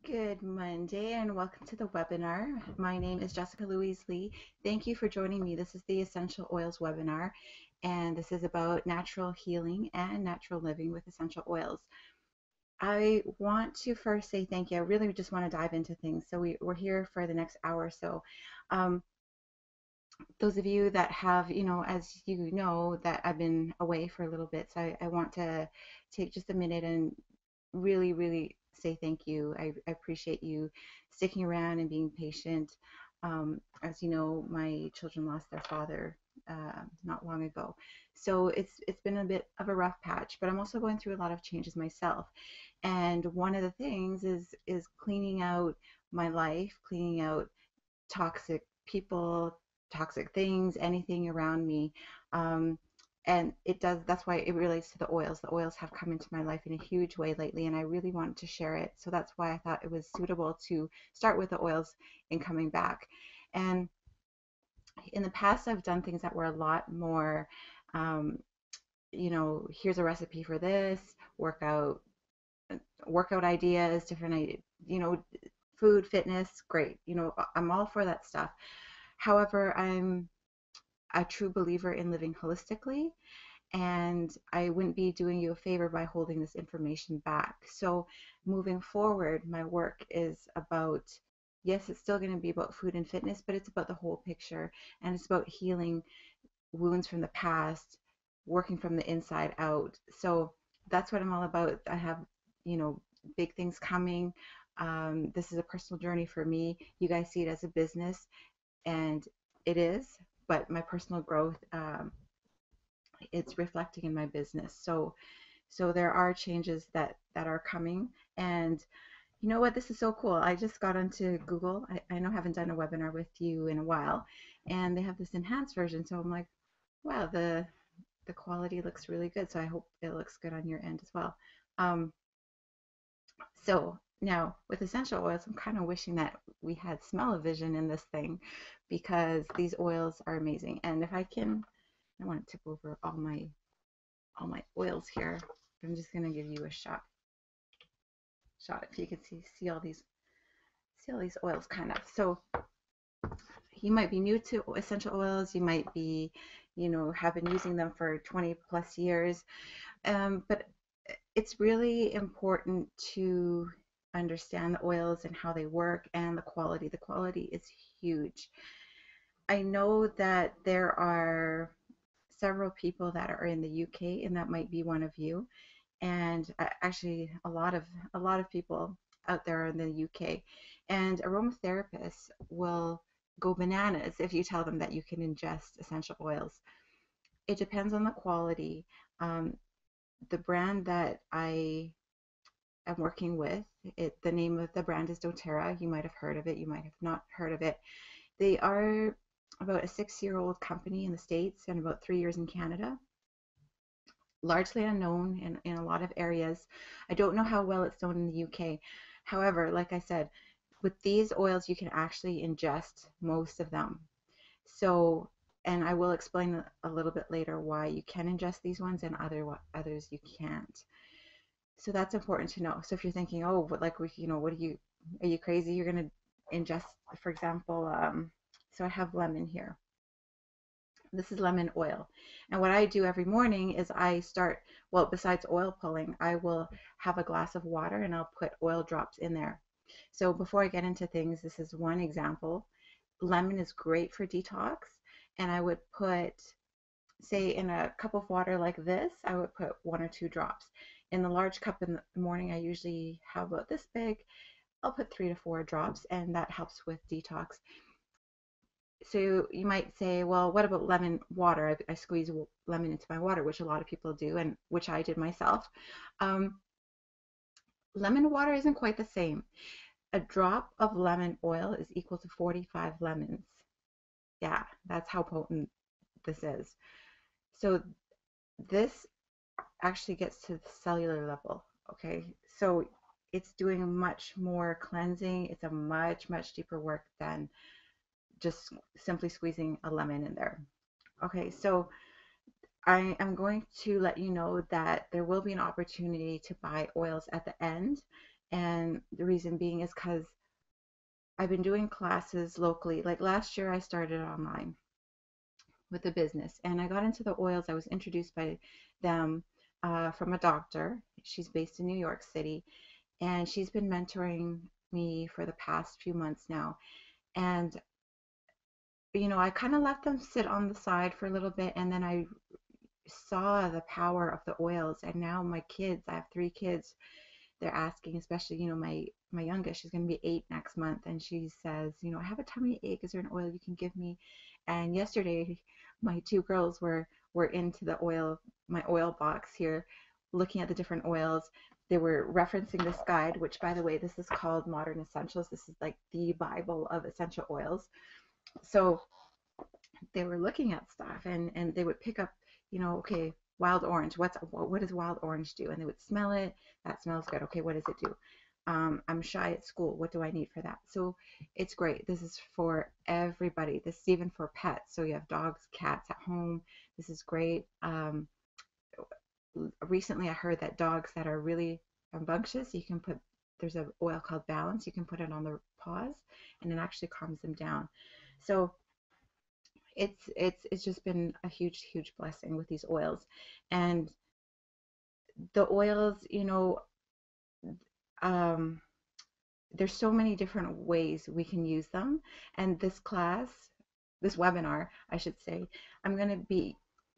Good Monday and welcome to the webinar. My name is Jessica Louise Lee. Thank you for joining me. This is the Essential Oils webinar, and this is about natural healing and natural living with essential oils. I want to first say thank you. I really just want to dive into things. So we're here for the next hour or so. Um, those of you that have, as you know, that I've been away for a little bit, so I want to take just a minute and really say thank you. I appreciate you sticking around and being patient. As you know, my children lost their father not long ago, so it's been a bit of a rough patch. But I'm also going through a lot of changes myself, and one of the things is cleaning out my life, cleaning out toxic people, toxic things, anything around me. Um, and that's why it relates to the oils. The oils have come into my life in a huge way lately, and I really wanted to share it. So that's why I thought it was suitable to start with the oils and coming back. And in the past, I've done things that were a lot more, um, here's a recipe for this, workout, workout ideas, different, food, fitness, great. I'm all for that stuff. However, I'm a true believer in living holistically, and I wouldn't be doing you a favor by holding this information back. So, moving forward, my work is about, yes, it's still going to be about food and fitness, but it's about the whole picture, and it's about healing wounds from the past, working from the inside out. So, that's what I'm all about. I have, you know, big things coming. This is a personal journey for me. You guys see it as a business, and it is, but my personal growth, it's reflecting in my business. So there are changes that are coming. And you know what, this is so cool. I just got onto Google. I know I haven't done a webinar with you in a while, and they have this enhanced version. So I'm like, wow, the quality looks really good. So I hope it looks good on your end as well. um, so now with essential oils, I'm kind of wishing that we had smell-o-vision in this thing, because these oils are amazing. And if I can, I want to tip over all my oils here. I'm just gonna give you a shot if you can see all these oils kind of. So you might be new to essential oils. You might be, have been using them for 20 plus years. But it's really important to understand the oils and how they work and the quality. The quality is huge. I know that there are several people that are in the UK, and that might be one of you. And actually, a lot of people out there in the UK. And aromatherapists will go bananas if you tell them that you can ingest essential oils. It depends on the quality. Um, the brand that I am working with, the name of the brand is doTERRA. You might have heard of it, you might have not heard of it. They are about a 6-year-old company in the States and about 3 years in Canada. Largely unknown in a lot of areas. I don't know how well it's known in the UK. However, like I said, with these oils, you can actually ingest most of them. So, and I will explain a little bit later why you can ingest these ones and others you can't. So that's important to know. So if you're thinking, oh, but like, what are you crazy? You're going to ingest, for example, so I have lemon here. This is lemon oil. And what I do every morning is well, besides oil pulling, I will have a glass of water and I'll put oil drops in there. So before I get into things, this is one example. Lemon is great for detox. And I would put, say, in a cup of water like this, I would put 1 or 2 drops. In the large cup in the morning, I usually have about this big. I'll put 3 to 4 drops, and that helps with detox. So you might say, well, what about lemon water? I squeeze lemon into my water, which a lot of people do, and which I did myself. Um, Lemon water isn't quite the same. A drop of lemon oil is equal to 45 lemons. Yeah, that's how potent this is. So this actually gets to the cellular level, okay? So it's doing much more cleansing. It's a much deeper work than just simply squeezing a lemon in there. Okay, so I am going to let you know that there will be an opportunity to buy oils at the end. And the reason being is because I've been doing classes locally. Like last year, I started online with a business, and I got into the oils. I was introduced by them from a doctor. She's based in New York City, and she's been mentoring me for the past few months now. And I kind of let them sit on the side for a little bit, and then I saw the power of the oils. And now my kids, I have 3 kids, they're asking, especially, my youngest, she's going to be 8 next month, and she says, I have a tummy ache, is there an oil you can give me? And yesterday my 2 girls were into my oil box here, looking at the different oils. They were referencing this guide, which, by the way, this is called Modern Essentials. This is like the Bible of essential oils. So they were looking at stuff, and they would pick up, okay, wild orange. What does wild orange do? And they would smell it. That smells good. Okay, what does it do? I'm shy at school. What do I need for that? So it's great. This is for everybody. This is even for pets. So you have dogs, cats at home. This is great. Recently I heard that dogs that are really rambunctious, there's an oil called Balance. You can put it on their paws, and it actually calms them down. So it's just been a huge blessing with these oils. And the oils, um, there's so many different ways we can use them. And this webinar, I should say,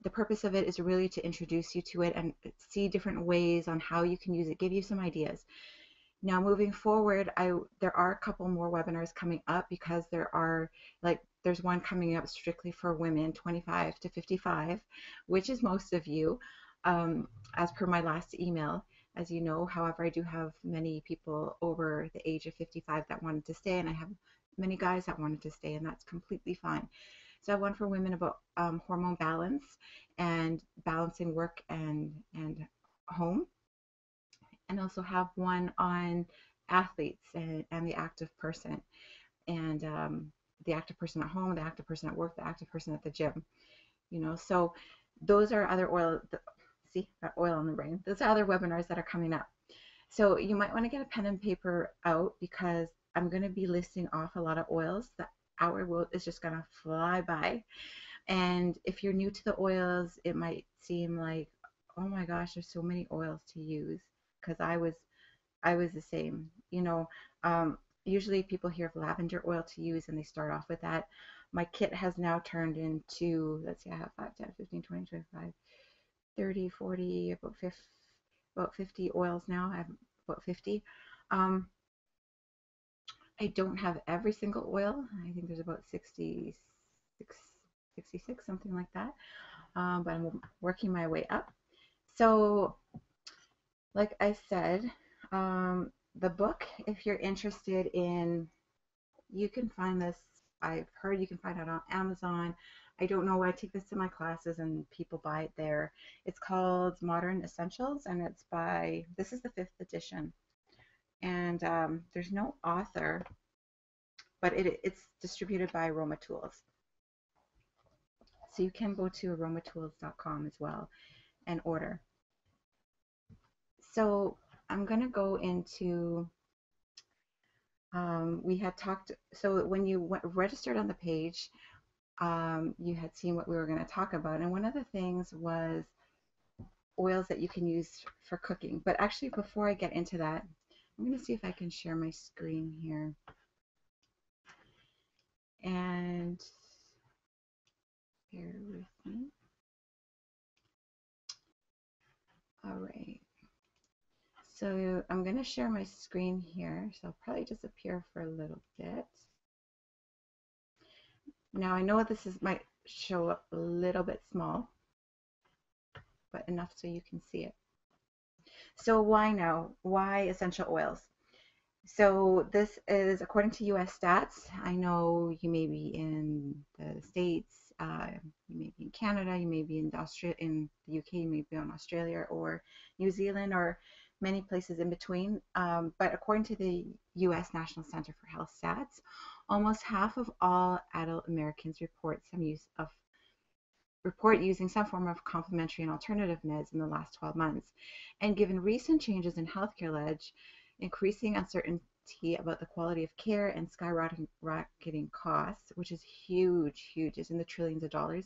the purpose of it is really to introduce you to it and see different ways on how you can use it, give you some ideas. Now, moving forward, there are a couple more webinars coming up, because there's one coming up strictly for women 25 to 55, which is most of you, as per my last email, as you know. However, I do have many people over the age of 55 that wanted to stay, and I have many guys that wanted to stay, and that's completely fine. So I have one for women about hormone balance and balancing work and home, and also have one on athletes and the active person, and the active person at home, the active person at work, the active person at the gym. So those are other see that oil on the brain. Those are other webinars that are coming up. So you might want to get a pen and paper out, because I'm going to be listing off a lot of oils. The hour is just going to fly by. And if you're new to the oils, it might seem like, oh my gosh, there's so many oils to use, because I was the same. Usually people hear of lavender oil to use, and they start off with that. My kit has now turned into, let's see, I have 5, 10, 15, 20, 25, 30, 40, about 50 oils now. I have about 50. I don't have every single oil. I think there's about 66, something like that. But I'm working my way up. So, like I said, the book, if you're interested in, you can find this. I've heard you can find it on Amazon. I don't know. I take this to my classes and people buy it there. It's called Modern Essentials, and this is the 5th edition. And there's no author, but it's distributed by Aroma Tools. So you can go to aromatools.com as well and order. So I'm going to go into, we had talked, so when you registered on the page, you had seen what we were going to talk about. And one of the things was oils that you can use for cooking. But actually, before I get into that, I'm going to see if I can share my screen here. And bear with me. All right. So I'm going to share my screen here. So I'll probably disappear for a little bit. Now I know might show up a little bit small, but enough so you can see it. So why now? Why essential oils? So this is according to US stats. I know you may be in the States, you may be in Canada, you may be in the UK, you may be in Australia or New Zealand, or many places in between. But according to the US National Center for Health stats, almost half of all adult Americans report using some form of complementary and alternative meds in the last 12 months. And given recent changes in healthcare increasing uncertainty about the quality of care and skyrocketing costs, which is huge, huge, it's in the trillions of dollars.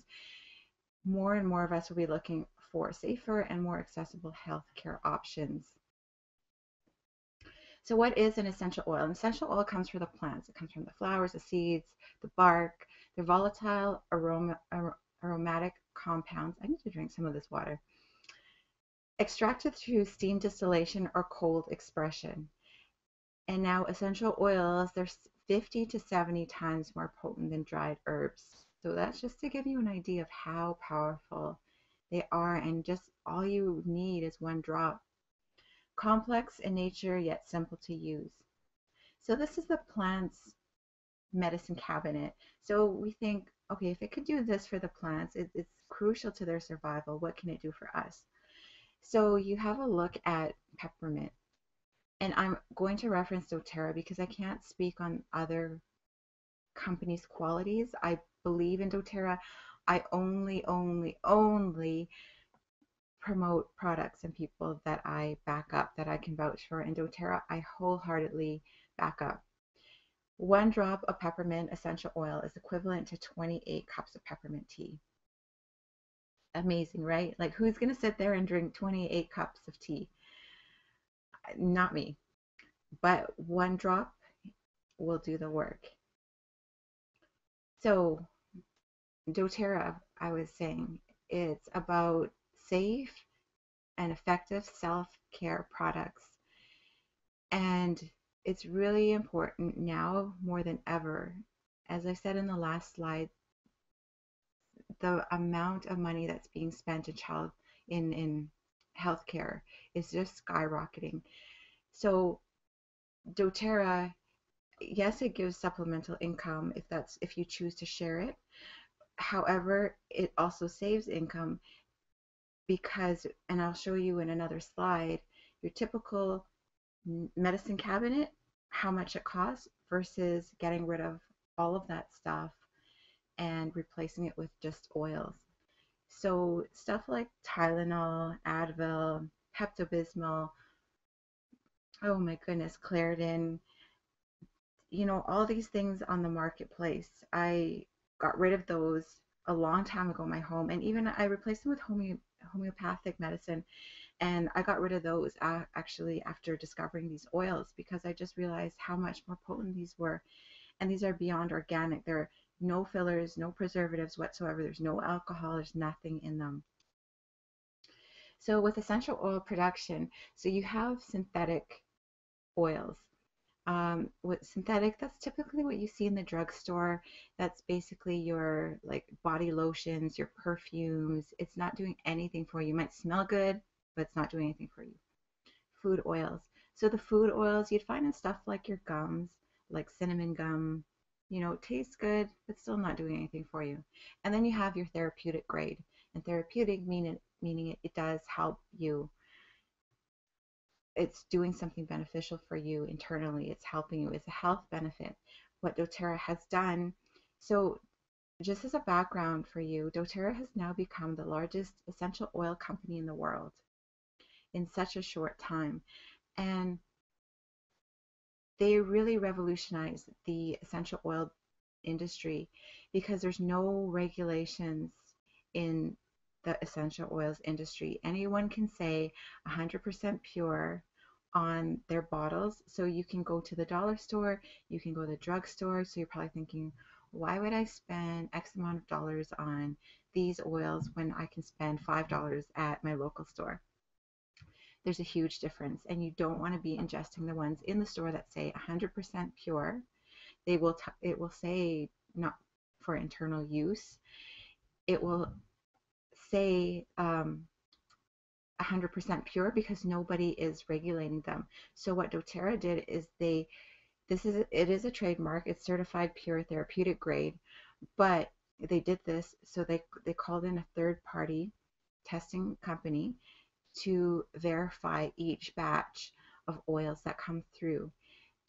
More and more of us will be looking for safer and more accessible healthcare options. So what is an essential oil? An essential oil comes from the plants. It comes from the flowers, the seeds, the bark. They're volatile aromatic compounds. I need to drink some of this water. Extracted through steam distillation or cold expression. And now essential oils, they're 50 to 70 times more potent than dried herbs. So that's just to give you an idea of how powerful they are, and just all you need is one drop. Complex in nature yet simple to use. So this is the plant's medicine cabinet. So we think, okay, if it could do this for the plants, it's crucial to their survival. What can it do for us? So you have a look at peppermint. And I'm going to reference doTERRA because I can't speak on other companies' qualities. I believe in doTERRA. I only promote products and people that I back up, that I can vouch for. And doTERRA, I wholeheartedly back up. One drop of peppermint essential oil is equivalent to 28 cups of peppermint tea. Amazing, right? Like, who's going to sit there and drink 28 cups of tea? Not me. But one drop will do the work. So doTERRA, I was saying, it's about safe and effective self-care products. And it's really important now more than ever. As I said in the last slide, the amount of money that's being spent in healthcare is just skyrocketing. So doTERRA, yes, it gives supplemental income if you choose to share it. However, it also saves income because, and I'll show you in another slide, your typical medicine cabinet, how much it costs versus getting rid of all of that stuff and replacing it with just oils. So stuff like Tylenol, Advil, Pepto-Bismol, oh my goodness, Claritin, all these things on the marketplace. I got rid of those a long time ago in my home, and even I replaced them with homeopathic medicine, and I got rid of those actually after discovering these oils, because I just realized how much more potent these were. And these are beyond organic. There are no fillers, no preservatives whatsoever. There's no alcohol, there's nothing in them. So with essential oil production, so you have synthetic oils. With synthetic, that's typically what you see in the drugstore. That's basically your like body lotions, your perfumes. It's not doing anything for you. You might smell good, but it's not doing anything for you. Food oils. So the food oils you'd find in stuff like your gums, like cinnamon gum, it tastes good, but still not doing anything for you. And then you have your therapeutic grade. And therapeutic meaning it does help you. It's doing something beneficial for you internally. It's helping you. It's a health benefit. What doTERRA has done. So just as a background for you, doTERRA has now become the largest essential oil company in the world in such a short time. And they really revolutionized the essential oil industry because there's no regulations in the essential oils industry. Anyone can say 100% pure on their bottles. So you can go to the dollar store, you can go to the drugstore. So you're probably thinking, why would I spend X amount of dollars on these oils when I can spend $5 at my local store? There's a huge difference, and you don't want to be ingesting the ones in the store that say 100% pure. It will say not for internal use. It will say 100% pure because nobody is regulating them. So what doTERRA did is it is a trademark. It's certified pure therapeutic grade, but they did this so they called in a third party testing company to verify each batch of oils that come through.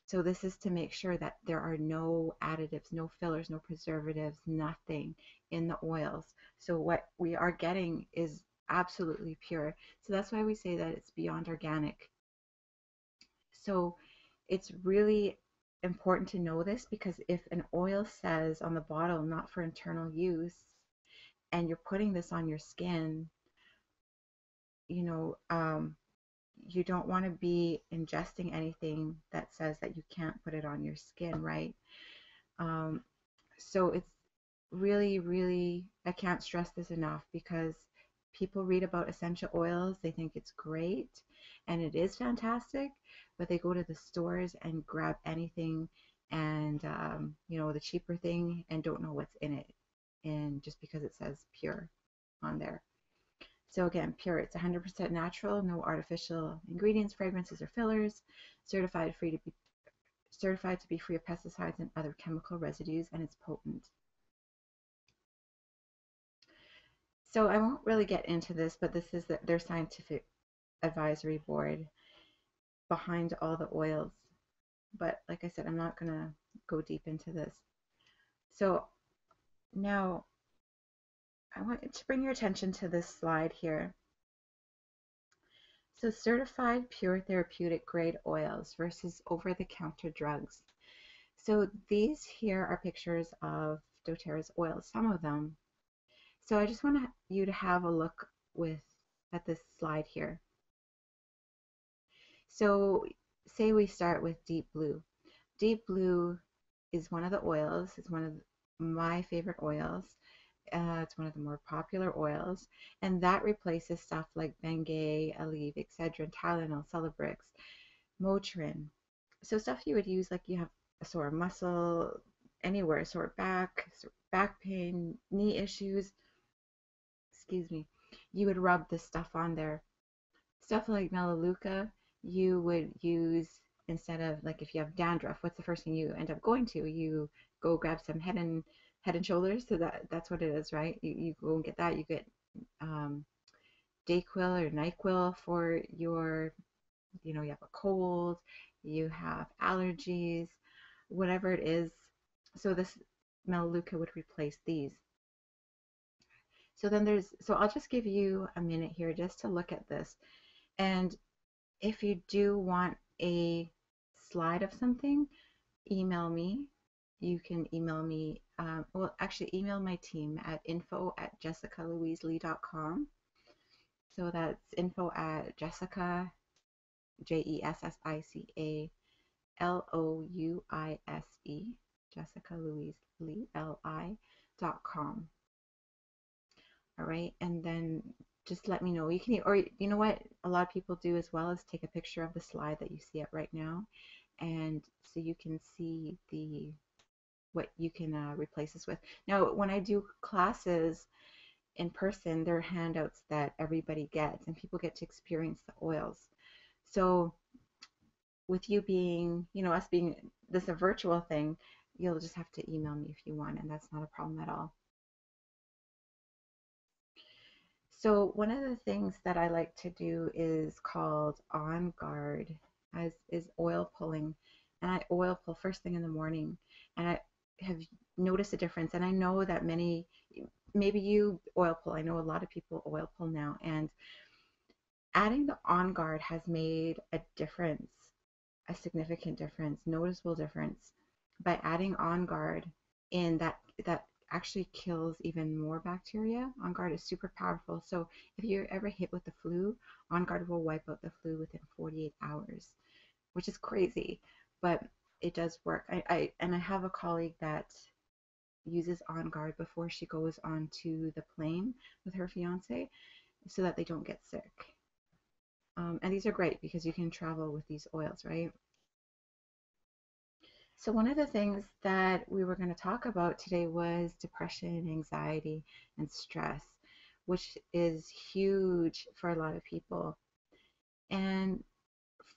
So this is to make sure that there are no additives, no fillers, no preservatives, nothing in the oils. So what we are getting is absolutely pure. So that's why we say that it's beyond organic. So it's really important to know this, because if an oil says on the bottle not for internal use and you're putting this on your skin, you know, you don't want to be ingesting anything that says that you can't put it on your skin, right? Um, so it's really, really, I can't stress this enough, because people read about essential oils, they think it's great, and it is fantastic, but they go to the stores and grab anything, and you know, the cheaper thing, and don't know what's in it, and just because it says pure on there. So again, pure, it's 100% natural, no artificial ingredients, fragrances, or fillers, certified free to be certified to be free of pesticides and other chemical residues, and it's potent. So I won't really get into this, but this is their scientific advisory board behind all the oils. But like I said, I'm not going to go deep into this. So now I want to bring your attention to this slide here. So certified pure therapeutic grade oils versus over-the-counter drugs. So these here are pictures of doTERRA's oils, some of them. So I just want you to have a look at this slide here. So say we start with Deep Blue. Deep Blue is one of the oils. It's one of my favorite oils. It's one of the more popular oils, and that replaces stuff like Bengay, Aleve, Excedrin, Tylenol, Celebrex, Motrin. So stuff you would use like you have a sore muscle, anywhere, sore back pain, knee issues, excuse me, you would rub this stuff on there. Stuff like Melaleuca, you would use instead of, like, if you have dandruff, what's the first thing you end up going to? You go grab some Head and Shoulders. So that's what it is, right? You go and get that. You get Dayquil or NyQuil for your, you have a cold, you have allergies, whatever it is. So this Melaleuca would replace these. So I'll just give you a minute here just to look at this. And if you do want a slide of something, email me. You can email me, well, actually email my team at info@jessicalouiselee.com. So that's info@Jessica, JESSICA LOUISE, Jessica Louise Lee, LI.com. All right, and then just let me know. You can, or you know what a lot of people do as well, is take a picture of the slide that you see it right now, and so you can see what you can replace this with. Now, when I do classes in person, there are handouts that everybody gets, and people get to experience the oils. So with you being, us being this a virtual thing, you'll just have to email me if you want, and that's not a problem at all. So one of the things that I like to do is called on guard, as is oil pulling. And I oil pull first thing in the morning, and I have noticed a difference. And I know that maybe you oil pull. I know a lot of people oil pull now, and adding the on guard has made a difference, a significant difference, noticeable difference, by adding on guard in that actually kills even more bacteria. On guard is super powerful. So if you're ever hit with the flu, on guard will wipe out the flu within 48 hours, which is crazy, but it does work. I have a colleague that uses on guard before she goes onto the plane with her fiance, so that they don't get sick. And these are great because you can travel with these oils, right? So one of the things that we were going to talk about today was depression, anxiety, and stress, which is huge for a lot of people. And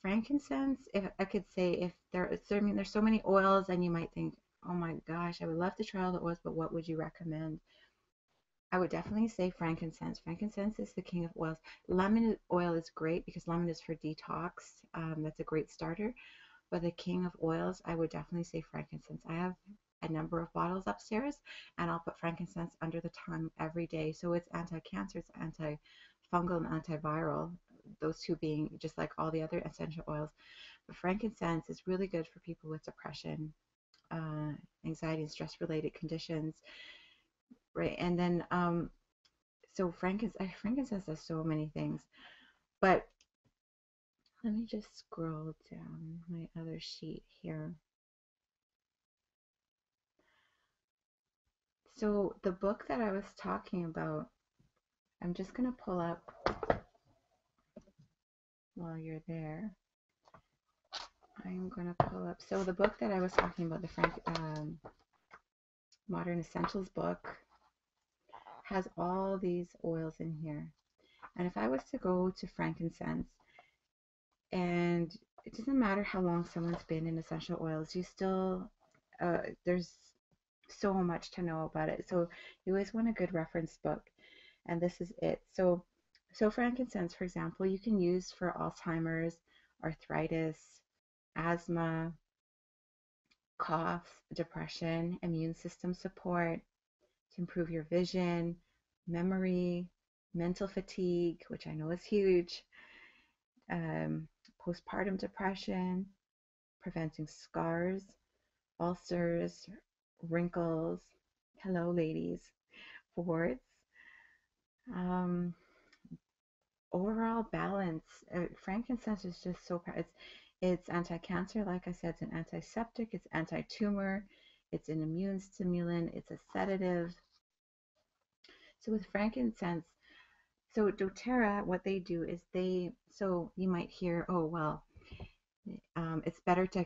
frankincense, if I could say, there's so many oils, and you might think, oh my gosh, I would love to try all the oils, but what would you recommend? I would definitely say frankincense. Frankincense is the king of oils. Lemon oil is great because lemon is for detox. That's a great starter. But the king of oils, I would definitely say frankincense. I have a number of bottles upstairs, and I'll put frankincense under the tongue every day. So it's anti-cancer, it's antifungal, and antiviral, those two being just like all the other essential oils. frankincense is really good for people with depression, anxiety, and stress-related conditions, right? And then, so frankincense does so many things. But let me just scroll down my other sheet here. So the book that I was talking about, I'm just going to pull up while you're there. I'm going to pull up. So the book that I was talking about, the Modern Essentials book, has all these oils in here. And if I was to go to frankincense, and it doesn't matter how long someone's been in essential oils, you still, there's so much to know about it. So you always want a good reference book, and this is it. So frankincense, for example, you can use for Alzheimer's, arthritis, asthma, cough, depression, immune system support, to improve your vision, memory, mental fatigue, which I know is huge, postpartum depression, preventing scars, ulcers, wrinkles, hello ladies, warts, um, overall balance. Frankincense is just so it's anti-cancer, like I said, it's an antiseptic, it's anti-tumor, it's an immune stimulant, it's a sedative. So with frankincense, so doTERRA, what they do is so you might hear, oh well, it's better to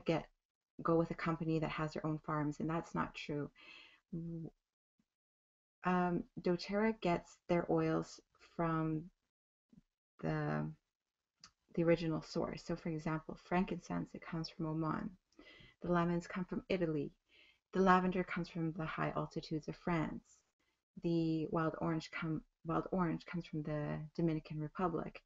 go with a company that has their own farms, and that's not true. doTERRA gets their oils from the original source. So for example, frankincense, it comes from Oman. The lemons come from Italy. The lavender comes from the high altitudes of France. The wild orange comes from the Dominican Republic.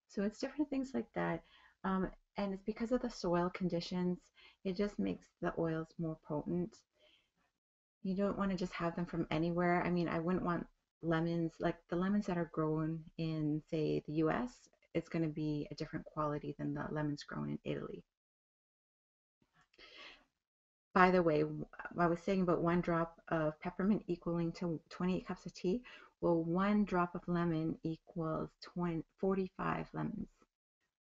So it's different things like that. And it's because of the soil conditions, it just makes the oils more potent. You don't want to just have them from anywhere. I mean, I wouldn't want lemons, like the lemons that are grown in, say, the US, it's going to be a different quality than the lemons grown in Italy. By the way, I was saying about 1 drop of peppermint equaling to 28 cups of tea. Well, 1 drop of lemon equals 45 lemons.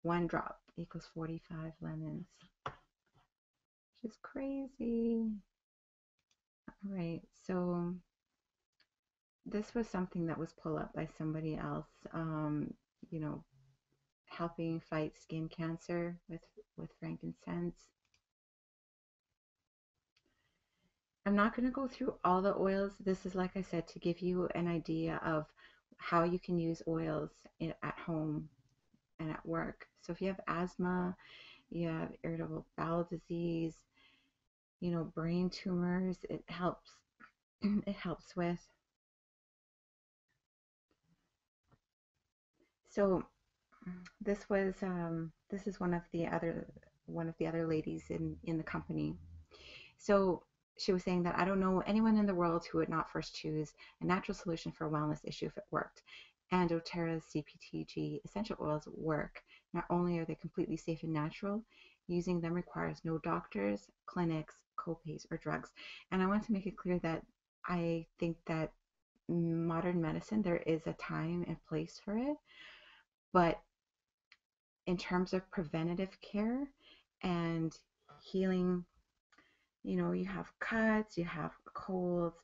1 drop equals 45 lemons. Which is crazy. All right, so this was something that was pulled up by somebody else, you know, helping fight skin cancer with frankincense. I'm not going to go through all the oils. This is, like I said, to give you an idea of how you can use oils at home and at work. So if you have asthma, you have irritable bowel disease, you know, brain tumors, it helps. It helps with. So this is one of the other ladies in the company. So she was saying that I don't know anyone in the world who would not first choose a natural solution for a wellness issue if it worked. And doTERRA's CPTG essential oils work. Not only are they completely safe and natural, using them requires no doctors, clinics, copays, or drugs. And I want to make it clear that I think that modern medicine, there is a time and place for it, but in terms of preventative care and healing, you know, you have cuts, you have colds,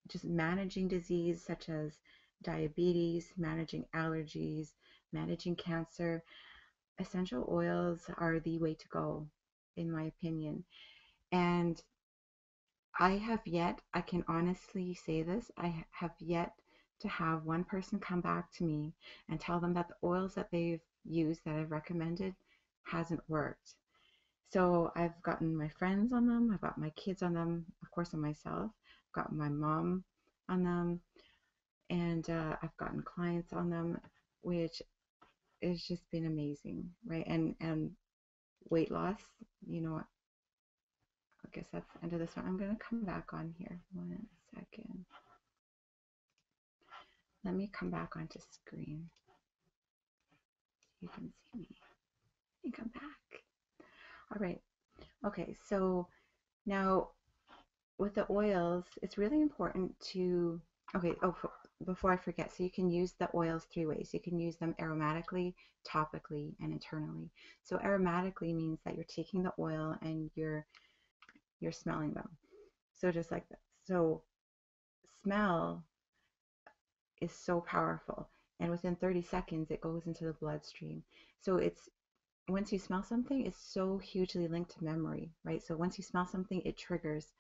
just managing disease such as diabetes, managing allergies, managing cancer. Essential oils are the way to go, in my opinion. And I can honestly say this, I have yet to have one person come back to me and tell them that the oils that they've used, that I've recommended, hasn't worked. So I've gotten my friends on them, I've got my kids on them, of course, on myself, I've got my mom on them, and I've gotten clients on them, which has just been amazing, right? And weight loss, you know, I guess that's the end of this one. I'm going to come back on here. 1 second. Let me come back onto screen. You can see me. I think I'm back. All right. Okay. So now with the oils, it's really important to, okay, before I forget, so you can use the oils three ways. You can use them aromatically, topically, and internally. So aromatically means that you're taking the oil and you're smelling them. So just like that. So smell is so powerful. And within 30 seconds, it goes into the bloodstream. So it's once you smell something, it's so hugely linked to memory, right? So once you smell something, it triggers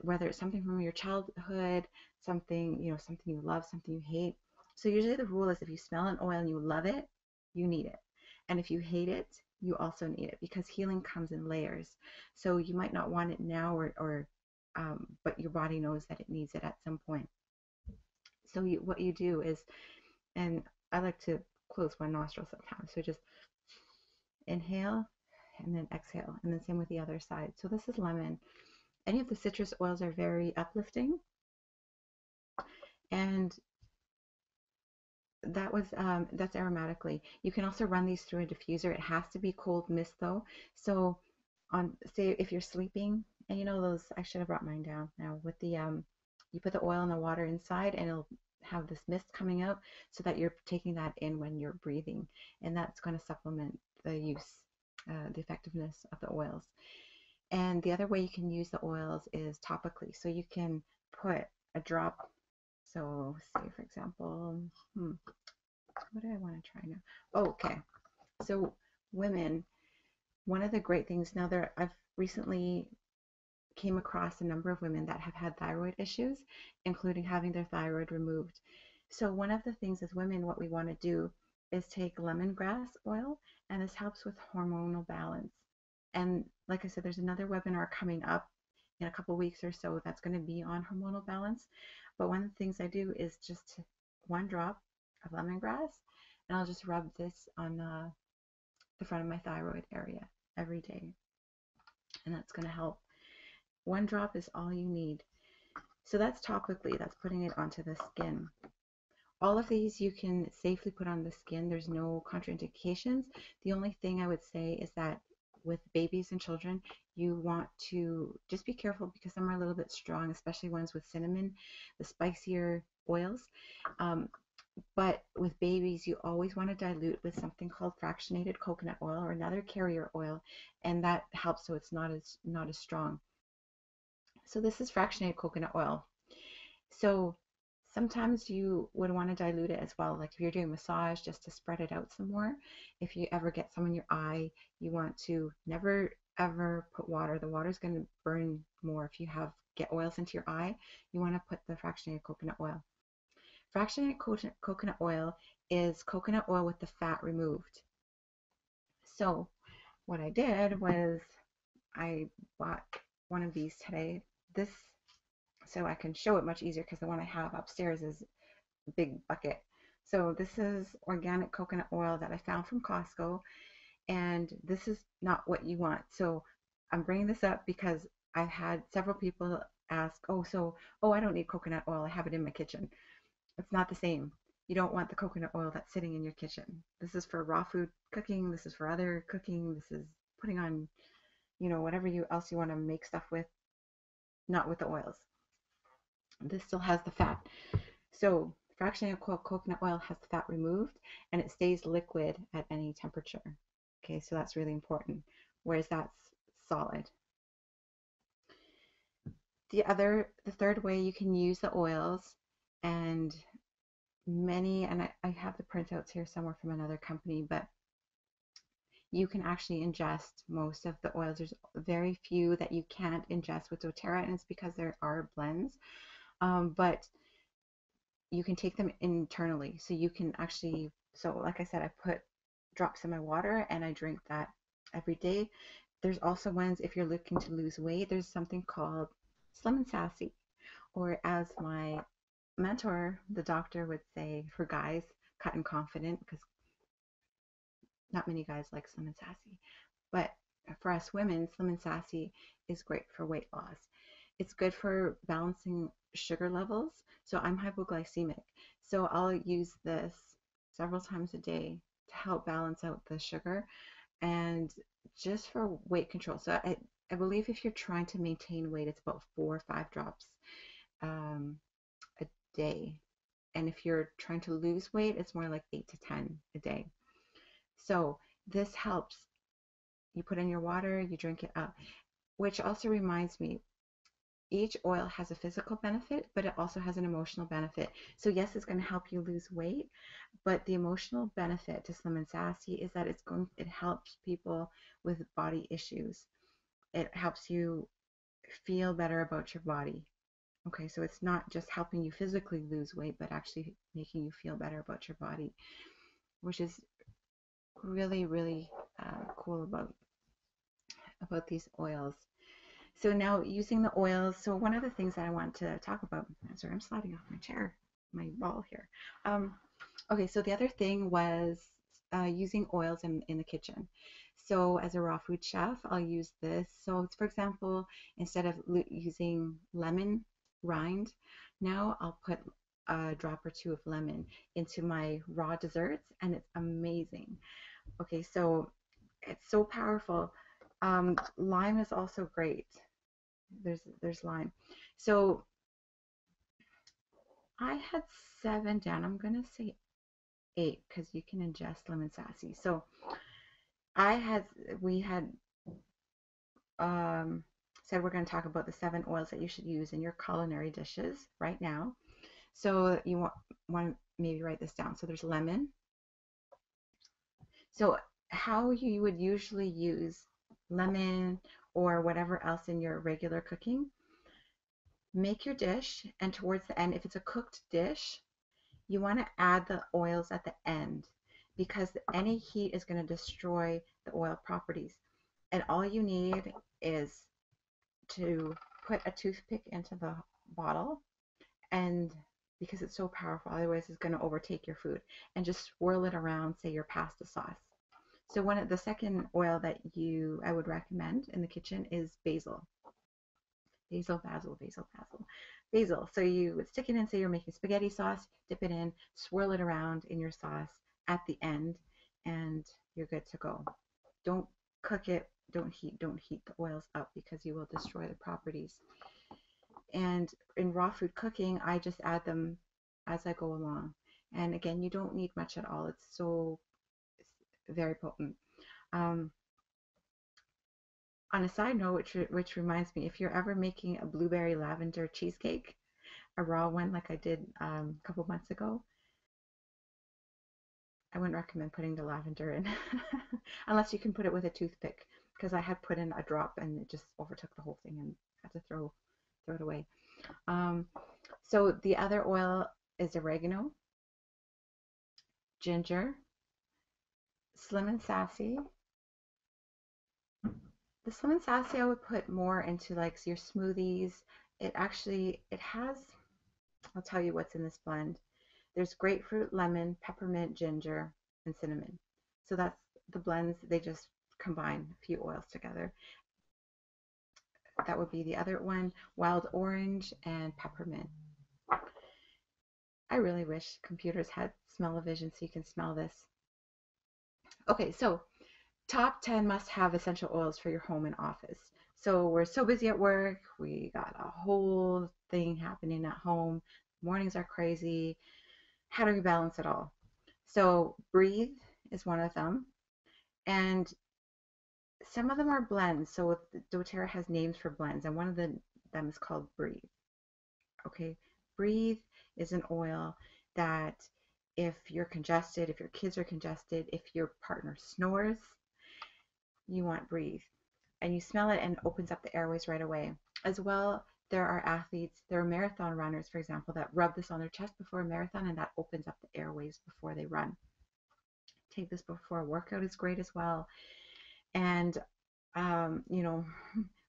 whether it's something from your childhood, something, something you love, something you hate. So usually the rule is if you smell an oil and you love it, you need it. And if you hate it, you also need it because healing comes in layers. So you might not want it now but your body knows that it needs it at some point. So what you do is, and I like to close one nostril sometimes. So just inhale and then exhale, and then same with the other side. So this is lemon. Any of the citrus oils are very uplifting, and that's aromatically. You can also run these through a diffuser. It has to be cold mist though. So on say if you're sleeping, and you know those, I should have brought mine down now with the you put the oil and the water inside and it'll have this mist coming out so that you're taking that in when you're breathing, and that's going to supplement the use the effectiveness of the oils. And the other way you can use the oils is topically. So you can put a drop. So say for example, what do I want to try now? Oh, okay. So women, one of the great things now I've recently came across a number of women that have had thyroid issues, including having their thyroid removed. So one of the things as women, what we want to do is take lemongrass oil, and this helps with hormonal balance. And like I said, there's another webinar coming up in a couple weeks or so that's going to be on hormonal balance. But one of the things I do is just one drop of lemongrass, and I'll just rub this on the front of my thyroid area every day. And that's going to help. One drop is all you need. So that's topically, that's putting it onto the skin. All of these you can safely put on the skin. There's no contraindications. The only thing I would say is that with babies and children, you want to just be careful because some are a little bit strong, especially ones with cinnamon, the spicier oils. But with babies, you always want to dilute with something called fractionated coconut oil or another carrier oil, and that helps so it's not as strong. So this is fractionated coconut oil. So sometimes you would want to dilute it as well, like if you're doing massage, just to spread it out some more. If you ever get some in your eye, you want to never ever put water. The water is going to burn more. If you get oils into your eye, you want to put the fractionated coconut oil. Fractionated coconut oil is coconut oil with the fat removed. So what I did was I bought one of these today. This so I can show it much easier because the one I have upstairs is a big bucket. So this is organic coconut oil that I found from Costco, and this is not what you want. So I'm bringing this up because I've had several people ask, oh, I don't need coconut oil, I have it in my kitchen. It's not the same. You don't want the coconut oil that's sitting in your kitchen. This is for raw food cooking, this is for other cooking, this is putting on, whatever else you want to make stuff with, not with the oils. This still has the fat. So fractionated coconut oil has the fat removed and it stays liquid at any temperature. Okay, so that's really important, whereas that's solid. The third way you can use the oils, and I have the printouts here somewhere from another company, but you can actually ingest most of the oils. There's very few that you can't ingest with doTERRA, and it's because there are blends. But you can take them internally. So you can actually, so like I said, I put drops in my water and I drink that every day. There's also ones, if you're looking to lose weight, there's something called Slim and Sassy, or as my mentor, the doctor, would say for guys, cut and confident, because not many guys like Slim and Sassy. But for us women, Slim and Sassy is great for weight loss. It's good for balancing sugar levels. So I'm hypoglycemic. So I'll use this several times a day to help balance out the sugar. And just for weight control. So I believe if you're trying to maintain weight, it's about 4 or 5 drops um, a day. And if you're trying to lose weight, it's more like 8 to 10 a day. So this helps. You put in your water, you drink it up, which also reminds me, each oil has a physical benefit, but it also has an emotional benefit. So yes, it's going to help you lose weight, but the emotional benefit to Slim and Sassy is that it helps people with body issues. It helps you feel better about your body. Okay, so it's not just helping you physically lose weight, but actually making you feel better about your body, which is really, really cool about these oils. So now using the oils, so one of the things that I want to talk about, sorry, I'm sliding off my chair, my ball here. Okay, so the other thing was using oils in the kitchen. So as a raw food chef, I'll use this. So for example, instead of using lemon rind, now I'll put a drop or two of lemon into my raw desserts, and it's amazing. Okay, so it's so powerful. Lime is also great. There's lime. So I had 7 down. I'm gonna say 8 because you can ingest lemon sassy. So I had we had um, said we're going to talk about the 7 oils that you should use in your culinary dishes right now. So you want to maybe write this down. So there's lemon. So how you would usually use lemon or whatever else in your regular cooking, make your dish, and towards the end, if it's a cooked dish, you want to add the oils at the end because any heat is going to destroy the oil properties. And all you need is to put a toothpick into the bottle, and because it's so powerful, otherwise it's going to overtake your food, and just swirl it around, say your pasta sauce. So one of the second oil that I would recommend in the kitchen is basil. Basil. So you would stick it in, say you're making spaghetti sauce, dip it in, swirl it around in your sauce at the end, and you're good to go. Don't cook it, don't heat the oils up because you will destroy the properties. And in raw food cooking, I just add them as I go along. And again, you don't need much at all. It's very potent. Um, on a side note, which reminds me, if you're ever making a blueberry lavender cheesecake, a raw one like I did a couple months ago, I wouldn't recommend putting the lavender in unless you can put it with a toothpick, because I had put in a drop and it just overtook the whole thing and had to throw it away. So the other oil is oregano, ginger, Slim and Sassy. The Slim and Sassy I would put more into like your smoothies. It has, I'll tell you what's in this blend. There's grapefruit, lemon, peppermint, ginger, and cinnamon. So that's the blends. They just combine a few oils together. That would be the other one, wild orange and peppermint. I really wish computers had smell-o-vision so you can smell this. Okay, so top 10 must-have essential oils for your home and office. So we're so busy at work. We got a whole thing happening at home. Mornings are crazy. How do we balance it all? So breathe is one of them. And some of them are blends. So doTERRA has names for blends, and one of them is called Breathe. Okay, Breathe is an oil that if you're congested, if your kids are congested, if your partner snores, you want Breathe. And you smell it and it opens up the airways right away. As well, there are athletes, there are marathon runners, for example, that rub this on their chest before a marathon, and that opens up the airways before they run. Take this before a workout is great as well. And, you know,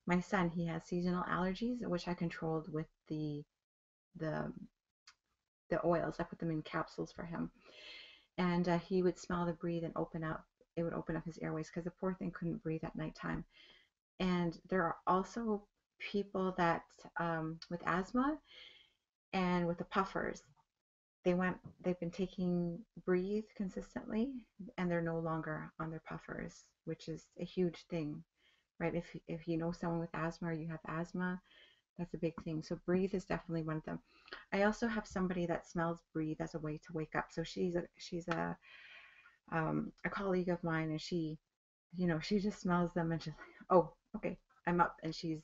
my son, he has seasonal allergies, which I controlled with the oils. I put them in capsules for him. And he would smell the Breathe and it would open up his airways because the poor thing couldn't breathe at nighttime. And there are also people that with asthma and with the puffers, they've been taking Breathe consistently, and they're no longer on their puffers, which is a huge thing, right? If you know someone with asthma or you have asthma, that's a big thing. So Breathe is definitely one of them. I also have somebody that smells Breathe as a way to wake up. So she's a colleague of mine, and she just smells them and she's like, oh, okay, I'm up, and she's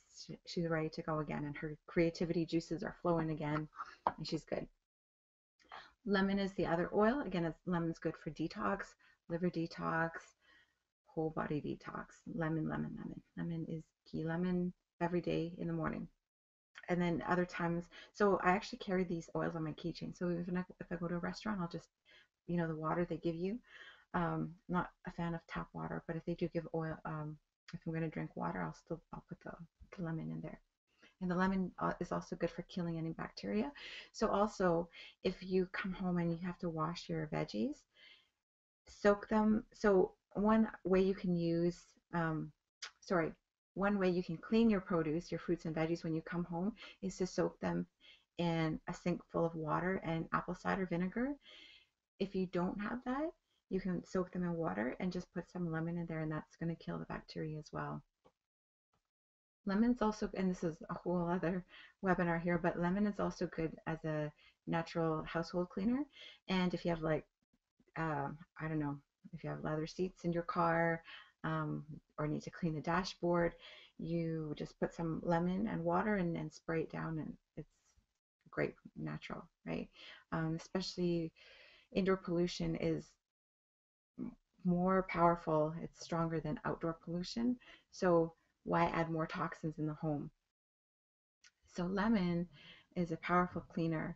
ready to go again, and her creativity juices are flowing again, and she's good. Lemon is the other oil. Again, lemon's good for detox, liver detox, whole body detox. Lemon, lemon, lemon. Lemon is key. Lemon every day in the morning. And then other times, so I actually carry these oils on my keychain. So if I go to a restaurant, I'll just, the water they give you. Not a fan of tap water, but if they do give oil, if I'm going to drink water, I'll put the lemon in there. And the lemon is also good for killing any bacteria. So also, if you come home and you have to wash your veggies, soak them. So one way you can clean your produce, your fruits and veggies when you come home is to soak them in a sink full of water and apple cider vinegar. If you don't have that, you can soak them in water and just put some lemon in there, and that's going to kill the bacteria as well. Lemon's also, and this is a whole other webinar here, but lemon is also good as a natural household cleaner. And if you have I don't know, if you have leather seats in your car, or need to clean the dashboard, you just put some lemon and water and spray it down, and it's great natural, right? Especially indoor pollution is more powerful, it's stronger than outdoor pollution. So why add more toxins in the home? So lemon is a powerful cleaner,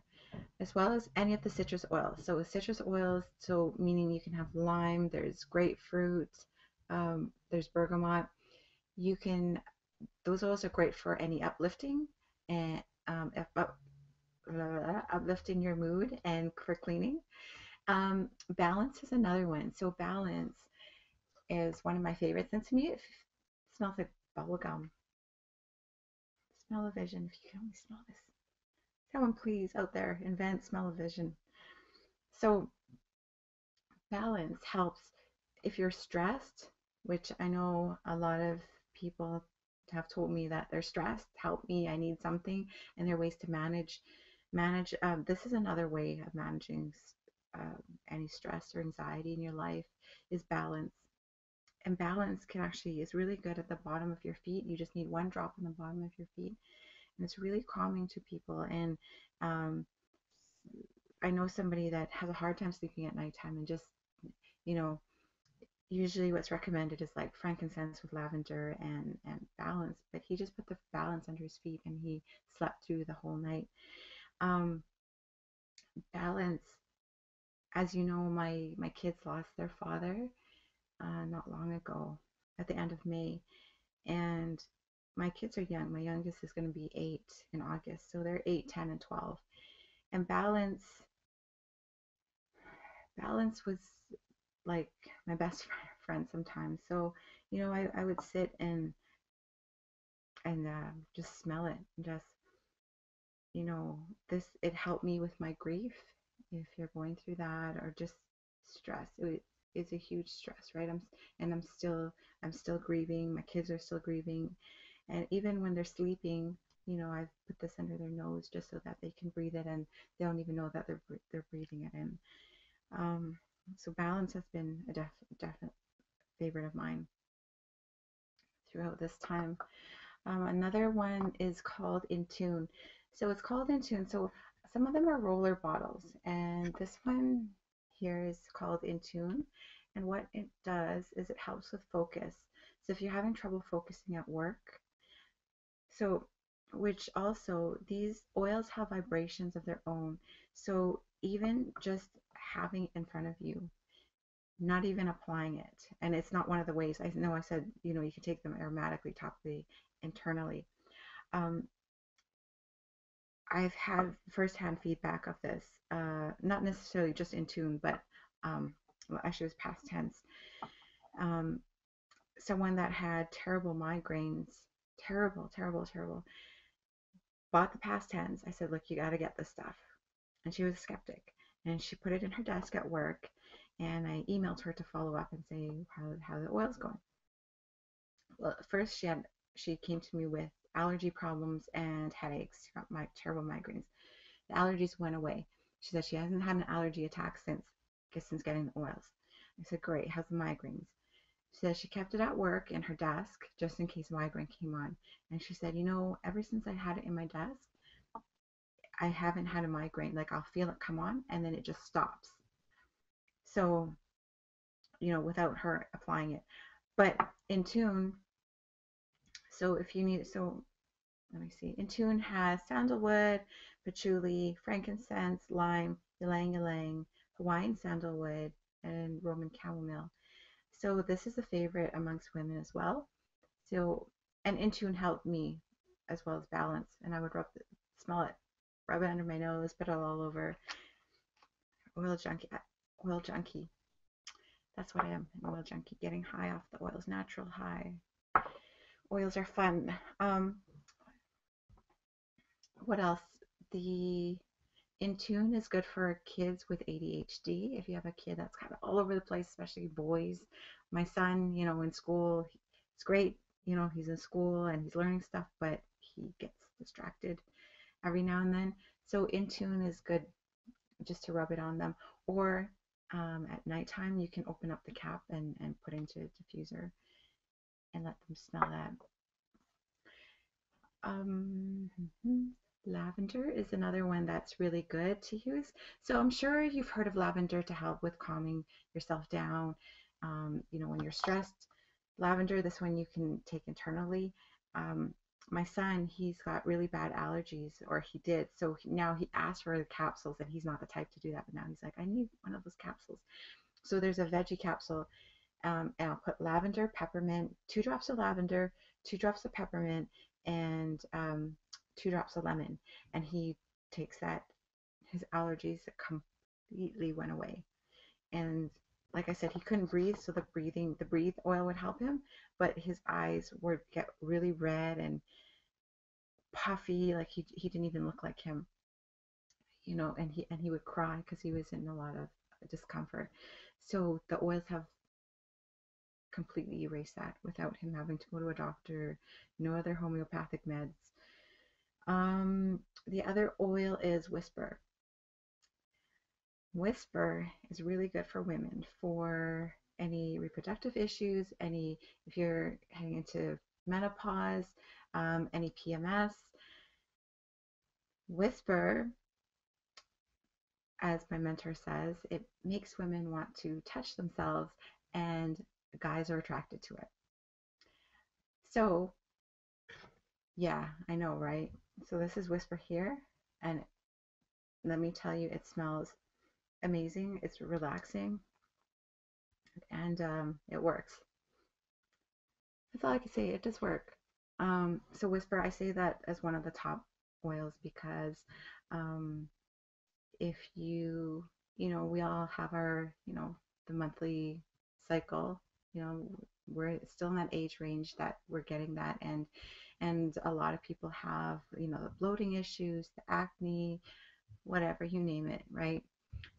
as well as any of the citrus oils. So citrus oils, so meaning you can have lime, there's grapefruit, there's bergamot. Those oils are great for any uplifting and uplifting your mood and for cleaning. Balance is another one. So balance is one of my favorites, and to me it smells like bubble gum. Smell-o-vision, if you can only smell this. Someone please out there invent smell-o-vision. So balance helps if you're stressed, which I know a lot of people have told me that they're stressed. Help me, I need something, and there are ways to manage. This is another way of managing any stress or anxiety in your life is balance. And balance is really good at the bottom of your feet. You just need one drop on the bottom of your feet, and it's really calming to people. And I know somebody that has a hard time sleeping at nighttime, and just, usually what's recommended is like frankincense with lavender and balance, but he just put the balance under his feet and he slept through the whole night. Balance, as you know, my kids lost their father not long ago at the end of May, and my kids are young. My youngest is going to be 8 in August, so they're 8, 10, and 12. And balance was like my best friend sometimes. So I would sit and just smell it, and just it helped me with my grief. If you're going through that, or just stress, it's a huge stress, right? I'm still grieving. My kids are still grieving, and even when they're sleeping, I've put this under their nose just so that they can breathe it, and they don't even know that they're breathing it in. So balance has been a definite favorite of mine throughout this time. Another one is called In Tune. So it's called In Tune. So some of them are roller bottles, and this one here is called In Tune. And what it does is it helps with focus. So if you're having trouble focusing at work, which also these oils have vibrations of their own. So even just having it in front of you, not even applying it, and it's not one of the ways. I know I said you can take them aromatically, topically, internally. I've had firsthand feedback of this, not necessarily just In Tune, but well, actually it was past tense. Someone that had terrible migraines, terrible, bought the past tense. I said, look, you got to get this stuff, and she was a skeptic. and she put it in her desk at work. And I emailed her to follow up and say how the oil's going. Well, at first she came to me with allergy problems and headaches. She got my terrible migraines. The allergies went away. She said she hasn't had an allergy attack since getting the oils. I said, great. How's the migraines? She said she kept it at work in her desk just in case migraine came on. And she said, ever since I had it in my desk, I haven't had a migraine. Like, I'll feel it come on and then it just stops. So, without her applying it. But Intune, so if you need, so let me see. Intune has sandalwood, patchouli, frankincense, lime, ylang ylang, Hawaiian sandalwood, and Roman chamomile. So this is a favorite amongst women as well. So, and Intune helped me as well as balance. And I would smell it, rub it under my nose, put it all over. Oil junkie, oil junkie. That's what I am, an oil junkie, getting high off the oils, natural high. Oils are fun. What else? The Intune is good for kids with ADHD. If you have a kid that's kind of all over the place, especially boys. My son, in school, it's great. He's in school and he's learning stuff, but he gets distracted every now and then. So Intune is good just to rub it on them. Or at nighttime, you can open up the cap and put into a diffuser and let them smell that. Lavender is another one that's really good to use. So I'm sure you've heard of lavender to help with calming yourself down. When you're stressed, lavender, this one you can take internally. My son, he's got really bad allergies, or he did. So now he asked for the capsules, and he's not the type to do that. But now he's like, I need one of those capsules. So there's a veggie capsule, and I'll put lavender, peppermint, 2 drops of lavender, 2 drops of peppermint, and 2 drops of lemon. And he takes that. His allergies completely went away. And like I said, he couldn't breathe, so the breathe oil would help him, but his eyes would get really red and puffy, like he didn't even look like him, and he would cry because he was in a lot of discomfort. So the oils have completely erased that without him having to go to a doctor, no other homeopathic meds. The other oil is Whisper. Whisper is really good for women for any reproductive issues, if you're heading into menopause, any PMS. Whisper, as my mentor says, it makes women want to touch themselves, and guys are attracted to it. So, yeah, I know, right? So this is Whisper here, and let me tell you, it smells amazing. It's relaxing, and it works. That's all I can say. It does work. So Whisper, I say that as one of the top oils because if we all have our, the monthly cycle, we're still in that age range that we're getting that, and a lot of people have, the bloating issues, the acne, whatever, you name it, right?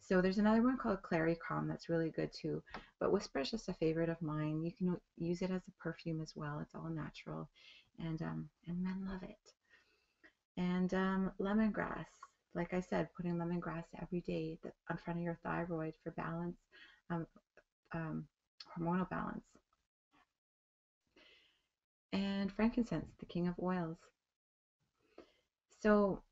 So there's another one called Clary Calm that's really good too. But Whisper is just a favorite of mine. You can use it as a perfume as well. It's all natural, and men love it. And lemongrass, like I said, putting lemongrass every day in front of your thyroid for balance, um, hormonal balance. And frankincense, the king of oils. So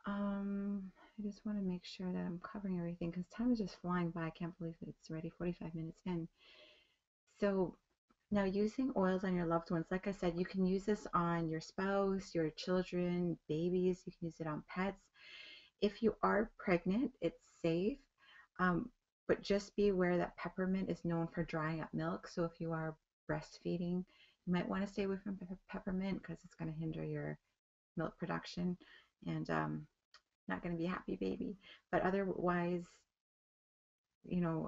I just want to make sure that I'm covering everything because time is just flying by. I can't believe it's already 45 minutes in. So now, using oils on your loved ones, like I said, you can use this on your spouse, your children, babies. You can use it on pets. If you are pregnant, it's safe, but just be aware that peppermint is known for drying up milk. So if you are breastfeeding, you might want to stay away from peppermint because it's going to hinder your milk production and not going to be a happy baby. But otherwise,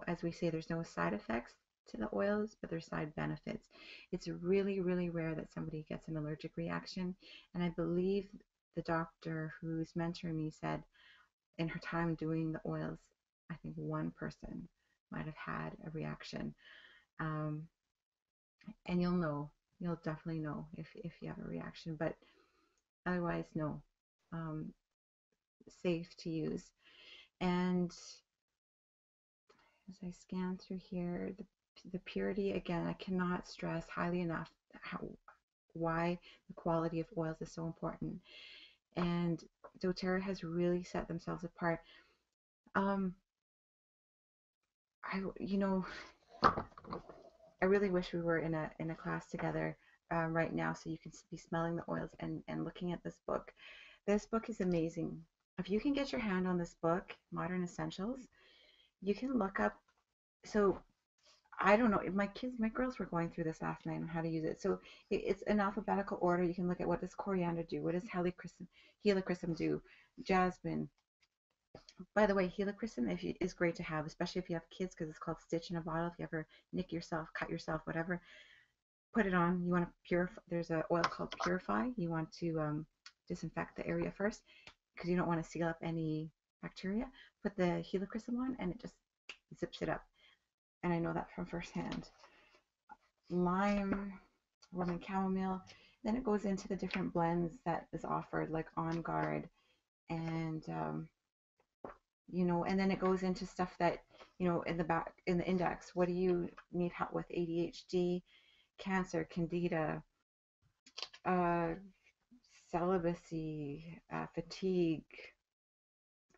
as we say, there's no side effects to the oils, but there's side benefits. It's really, really rare that somebody gets an allergic reaction. And I believe the doctor who's mentoring me said in her time doing the oils, I think one person might have had a reaction. Um, and you'll definitely know if you have a reaction, but otherwise, no. Um, Safe to use. And as I scan through here, the purity, again, I cannot stress highly enough why the quality of oils is so important. And doTERRA has really set themselves apart. Um, you know, I really wish we were in a class together right now, so you can be smelling the oils and looking at this book. This book is amazing. If you can get your hand on this book, Modern Essentials, you can look up. So I don't know. My girls were going through this last night on how to use it. So it's in alphabetical order. You can look at what does coriander do, what does helichrysum do, jasmine. By the way, helichrysum is great to have, especially if you have kids, because it's called stitch in a bottle. If you ever nick yourself, cut yourself, whatever, put it on. You want to purify. There's an oil called Purify. You want to disinfect the area first because you don't want to seal up any bacteria. Put the helichrysum on, and it just zips it up. And I know that from firsthand. Lime, Roman chamomile. Then it goes into the different blends that is offered, like On Guard, and and then it goes into stuff that in the back in the index. What do you need help with? ADHD, cancer, candida, uh, celibacy, fatigue,